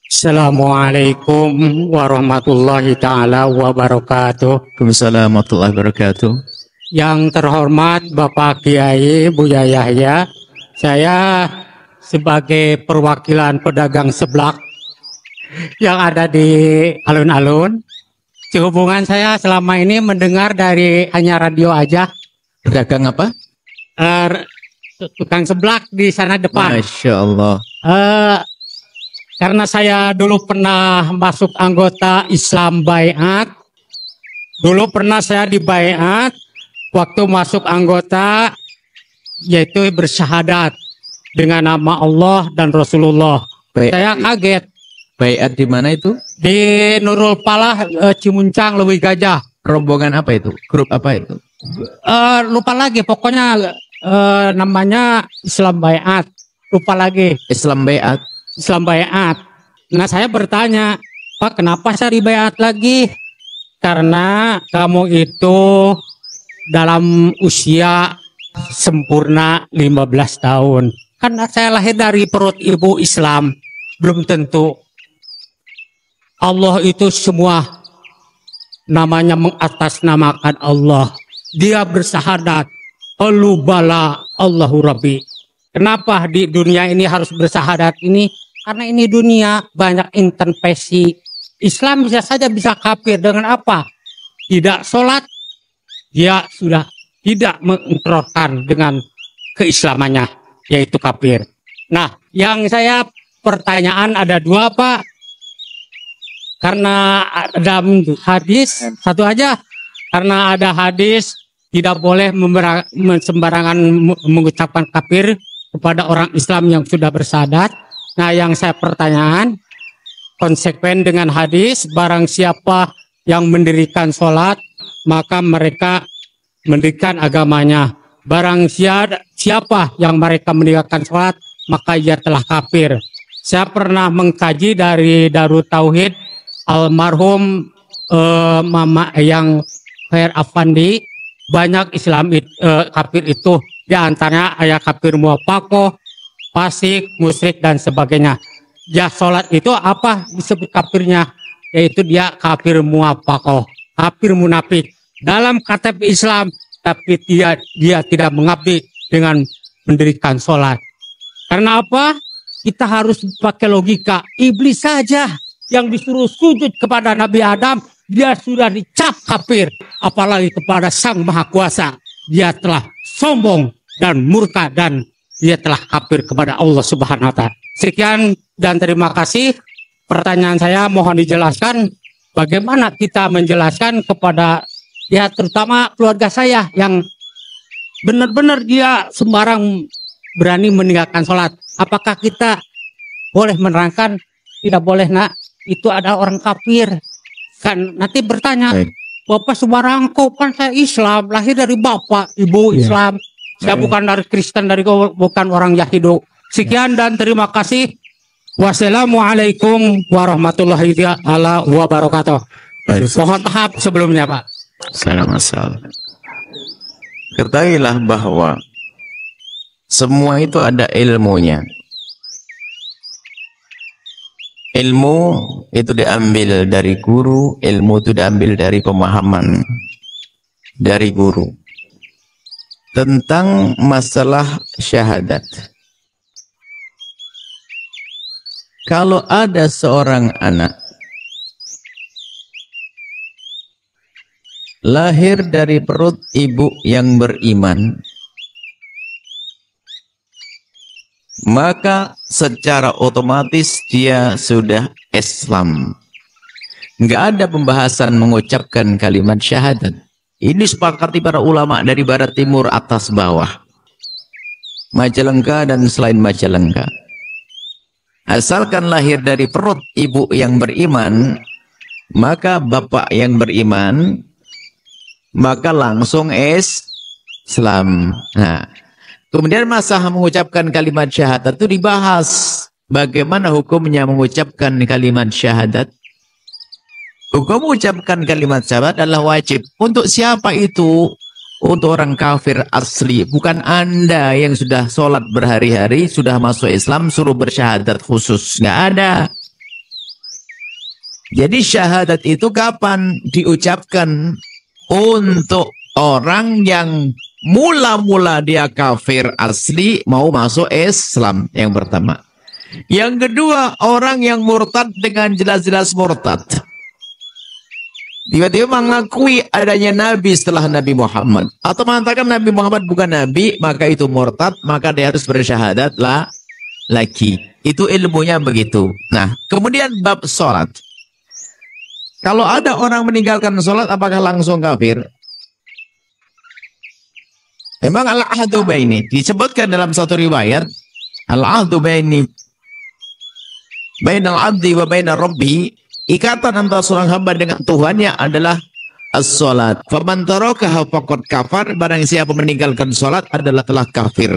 Assalamualaikum warahmatullahi taala wabarakatuh. Waalaikumsalam warahmatullahi wabarakatuh. Yang terhormat Bapak Kiai Buya Yahya, saya sebagai perwakilan pedagang seblak yang ada di alun-alun. Sehubungan saya selama ini mendengar dari hanya radio aja. Pedagang apa? Tukang seblak di sana depan. Masya Allah. Karena saya dulu pernah masuk anggota Islam Baiat. Dulu pernah saya di Baiat. Waktu masuk anggota yaitu bersyahadat dengan nama Allah dan Rasulullah. Saya kaget. Baiat di mana itu? Di Nurul Falah, Cimuncang, Leuwi Gajah. Rombongan apa itu? Grup apa itu? Lupa lagi, pokoknya namanya Islam Baiat. Lupa lagi. Islam Baiat. Islam Baiat. Nah, saya bertanya, Pak, kenapa saya di Baiat lagi? Karena kamu itu dalam usia sempurna 15 tahun. Karena saya lahir dari perut ibu Islam. Belum tentu. Allah itu semua namanya mengatasnamakan Allah. Dia bersyahadat. Qalu bala Allahu Rabbi. Kenapa di dunia ini harus bersyahadat ini? Karena ini dunia banyak intervensi. Islam bisa saja bisa kafir dengan apa? Tidak sholat, dia sudah tidak mengintrorkan dengan keislamannya, yaitu kafir. Nah, yang saya pertanyaan ada dua, Pak. Karena ada hadis, satu aja. Karena ada hadis, tidak boleh sembarangan mengucapkan kafir kepada orang Islam yang sudah bersyahadat. Nah, yang saya pertanyaan, konsekuen dengan hadis, barang siapa yang mendirikan sholat, maka mereka mendirikan agamanya. Barang siapa yang mereka mendirikan sholat, maka ia telah kafir. Saya pernah mengkaji dari Darut Tauhid, almarhum Mama yang Khair Afandi, banyak Islam kafir itu, diantaranya ayat kafir muafakoh, fasik, musyrik dan sebagainya. Ya, sholat itu apa disebut kafirnya? Yaitu dia kafir muafakoh, kafir munafik dalam KTP Islam, tapi dia tidak mengabdi dengan mendirikan sholat. Karena apa? Kita harus pakai logika. Iblis saja yang disuruh sujud kepada Nabi Adam, dia sudah dicap kafir. Apalagi kepada Sang Maha Kuasa, dia telah sombong dan murka dan dia telah kafir kepada Allah Subhanahu wa Ta'ala. Sekian dan terima kasih. Pertanyaan saya mohon dijelaskan bagaimana kita menjelaskan kepada ya terutama keluarga saya yang benar-benar dia sembarang berani meninggalkan sholat. Apakah kita boleh menerangkan? Tidak boleh, nak, itu ada orang kafir. Kan nanti bertanya, Bapak sembarang kok, kan saya Islam, lahir dari bapak, ibu Islam. Saya bukan dari Kristen, bukan orang Yahudi. Sekian dan terima kasih. Wassalamualaikum warahmatullahi wabarakatuh. Mohon maaf sebelumnya, Pak. Assalamualaikum. Ketahuilah bahwa semua itu ada ilmunya. Ilmu itu diambil dari guru, ilmu itu diambil dari pemahaman dari guru tentang masalah syahadat. Kalau ada seorang anak lahir dari perut ibu yang beriman, maka secara otomatis dia sudah Islam. Nggak ada pembahasan mengucapkan kalimat syahadat. Ini sepakati para ulama dari barat timur atas bawah, Majalengka dan selain Majalengka. Asalkan lahir dari perut ibu yang beriman, maka bapak yang beriman, maka langsung Islam. Nah, kemudian masalah mengucapkan kalimat syahadat itu dibahas. Bagaimana hukumnya mengucapkan kalimat syahadat? Hukum mengucapkan kalimat syahadat adalah wajib. Untuk siapa itu? Untuk orang kafir asli. Bukan Anda yang sudah sholat berhari-hari, sudah masuk Islam, suruh bersyahadat khusus. Nggak ada. Jadi syahadat itu kapan diucapkan? Untuk orang yang mula-mula dia kafir asli mau masuk Islam, yang pertama. Yang kedua, orang yang murtad dengan jelas-jelas murtad. Tiba-tiba mengakui adanya Nabi setelah Nabi Muhammad. Atau mengatakan Nabi Muhammad bukan Nabi, maka itu murtad, maka dia harus bersyahadat lagi. Itu ilmunya begitu. Nah, kemudian bab sholat. Kalau ada orang meninggalkan sholat, apakah langsung kafir? Memang al-ahdu baini. Disebutkan dalam satu riwayat, al-ahdu baini bainal abdi wa bainal rabbi. Ikatan antara seorang hamba dengan Tuhannya adalah as-sholat. Faman tarakaha faqad kafar. Barang siapa meninggalkan sholat adalah telah kafir.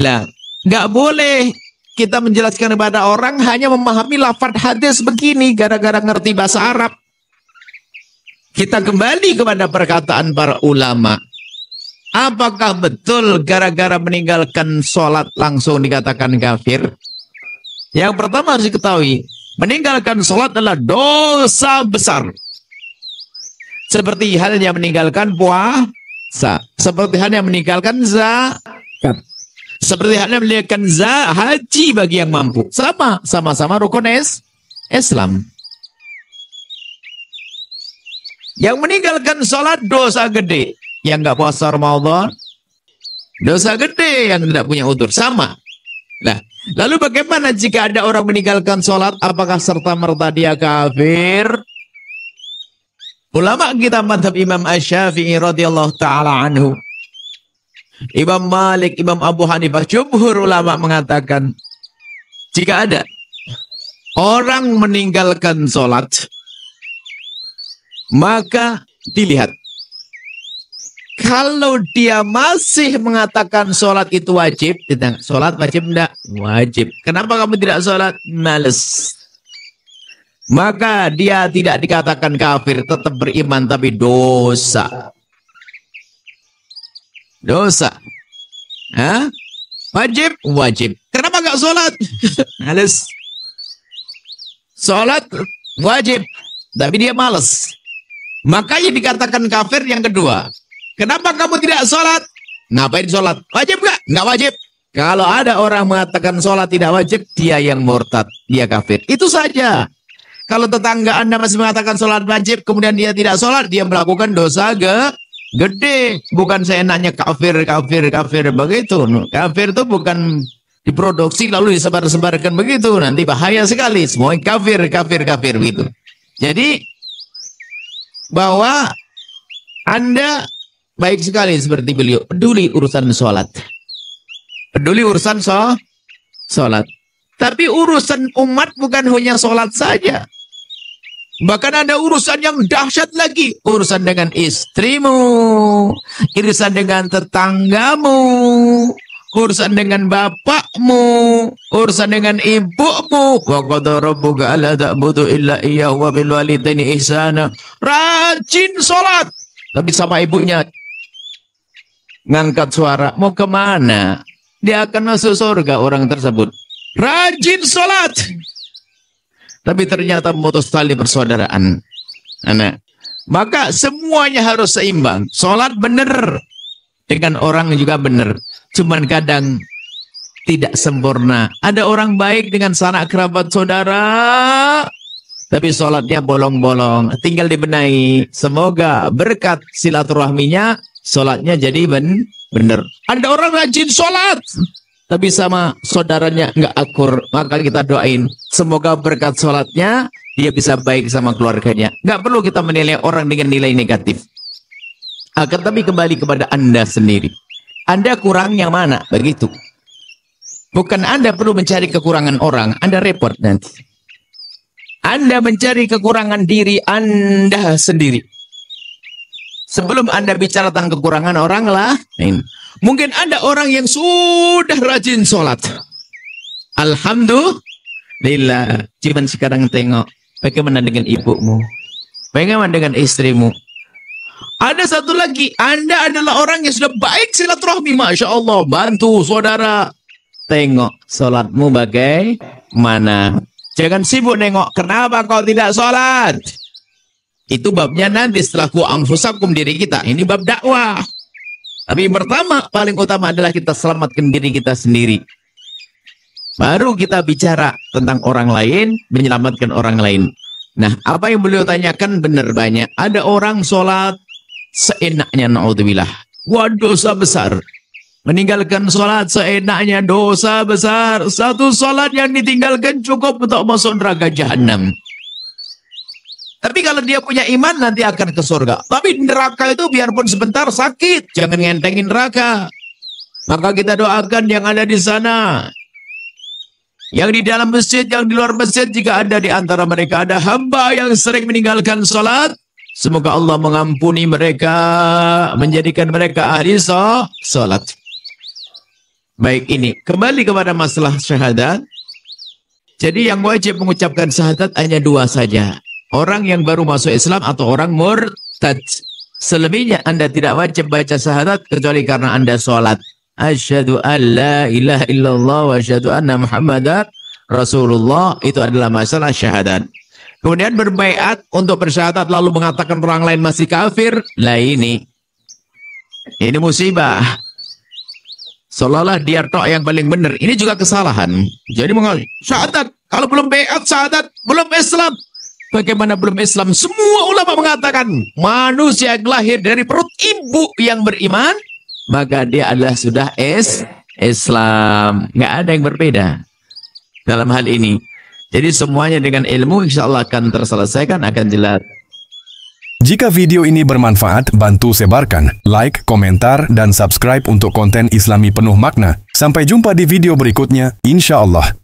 Lah, nggak boleh kita menjelaskan kepada orang hanya memahami lafaz hadis begini gara-gara ngerti bahasa Arab. Kita kembali kepada perkataan para ulama. Apakah betul gara-gara meninggalkan sholat langsung dikatakan kafir? Yang pertama harus diketahui, meninggalkan sholat adalah dosa besar. Seperti halnya meninggalkan puasa. Seperti halnya meninggalkan zakat. Seperti halnya meninggalkan haji bagi yang mampu. Sama-sama rukun Islam. Yang meninggalkan sholat dosa gede. Yang nggak puasa Ramadan dosa gede, yang tidak punya udzur. Sama. Nah, lalu bagaimana jika ada orang meninggalkan sholat? Apakah serta-merta dia kafir? Ulama kita madhab Imam Asy-Syafi'i radhiyallahu ta'ala anhu, Imam Malik, Imam Abu Hanifah, jumhur ulama mengatakan, jika ada orang meninggalkan sholat, maka dilihat. Kalau dia masih mengatakan sholat itu wajib, sholat wajib enggak? Wajib. Kenapa kamu tidak sholat? Males. Maka dia tidak dikatakan kafir, tetap beriman, tapi dosa. Dosa. Hah? Wajib? Wajib. Kenapa enggak sholat? Males. Sholat wajib, tapi dia males. Makanya dikatakan kafir yang kedua. Kenapa kamu tidak sholat? Ngapain sholat? Wajib gak? Nggak wajib. Kalau ada orang mengatakan sholat tidak wajib, dia yang murtad, dia kafir. Itu saja. Kalau tetangga Anda masih mengatakan sholat wajib, kemudian dia tidak sholat, dia melakukan dosa gede. Bukan seenaknya kafir begitu. Kafir itu bukan diproduksi lalu disebar-sebarkan begitu. Nanti bahaya sekali. Semua kafir begitu. Jadi bahwa Anda baik sekali seperti beliau, peduli urusan sholat. Peduli urusan sholat. Tapi urusan umat bukan hanya sholat saja. Bahkan ada urusan yang dahsyat lagi. Urusan dengan istrimu, urusan dengan tetanggamu, urusan dengan bapakmu, urusan dengan ibumu. Wa qad rabbuka alla ta'budu illa iyyahu wa bil walidaini ihsana. Rajin sholat. Tapi sama ibunya ngangkat suara, mau kemana? Dia akan masuk surga orang tersebut. Rajin sholat, tapi ternyata memutus tali persaudaraan. Maka semuanya harus seimbang. Sholat benar, dengan orang juga benar. Cuman kadang tidak sempurna. Ada orang baik dengan sanak kerabat saudara, tapi sholatnya bolong-bolong. Tinggal dibenahi. Semoga berkat silaturahminya, sholatnya jadi benar. Ada orang rajin sholat, tapi sama saudaranya nggak akur. Maka kita doain, semoga berkat sholatnya dia bisa baik sama keluarganya. Nggak perlu kita menilai orang dengan nilai negatif. Akan tapi kembali kepada Anda sendiri. Anda kurang yang mana? Begitu. Bukan Anda perlu mencari kekurangan orang. Anda repot nanti. Anda mencari kekurangan diri Anda sendiri. Sebelum Anda bicara tentang kekurangan orang lain. Mungkin Anda orang yang sudah rajin sholat. Alhamdulillah. Cuman sekarang tengok bagaimana dengan ibumu, bagaimana dengan istrimu. Ada satu lagi, Anda adalah orang yang sudah baik silaturahmi, Masya Allah, bantu saudara. Tengok sholatmu bagaimana. Jangan sibuk nengok, kenapa kau tidak sholat? Itu babnya nanti setelah ku anfusakum diri kita. Ini bab dakwah. Tapi pertama, paling utama adalah kita selamatkan diri kita sendiri. Baru kita bicara tentang orang lain, menyelamatkan orang lain. Nah, apa yang beliau tanyakan benar banyak. Ada orang sholat seenaknya, na'udzubillah. Wah, dosa besar. Meninggalkan sholat seenaknya, dosa besar. Satu sholat yang ditinggalkan cukup untuk masuk neraka jahanam. Tapi kalau dia punya iman, nanti akan ke surga. Tapi neraka itu biarpun sebentar sakit. Jangan ngentengin neraka. Maka kita doakan yang ada di sana. Yang di dalam masjid, yang di luar masjid, jika ada di antara mereka ada hamba yang sering meninggalkan sholat, semoga Allah mengampuni mereka, menjadikan mereka ahli sholat. Baik, ini kembali kepada masalah syahadat. Jadi yang wajib mengucapkan syahadat hanya dua saja. Orang yang baru masuk Islam atau orang murtad. Selebihnya Anda tidak wajib baca syahadat kecuali karena Anda sholat. Asyhadu an la ilaha illallah wa asyhadu anna Muhammadar Rasulullah. Itu adalah masalah syahadat. Kemudian berbaiat untuk bersyahadat lalu mengatakan orang lain masih kafir. Lah ini musibah. Seolah-olah dia tok yang paling benar. Ini juga kesalahan. Jadi syahadat, kalau belum baiat syahadat, belum Islam. Bagaimana belum Islam? Semua ulama mengatakan manusia yang lahir dari perut ibu yang beriman, maka dia adalah sudah Islam. Nggak ada yang berbeda dalam hal ini. Jadi semuanya dengan ilmu insya Allah akan terselesaikan, akan jelas. Jika video ini bermanfaat, bantu sebarkan, like, komentar, dan subscribe untuk konten Islami penuh makna. Sampai jumpa di video berikutnya, insya Allah.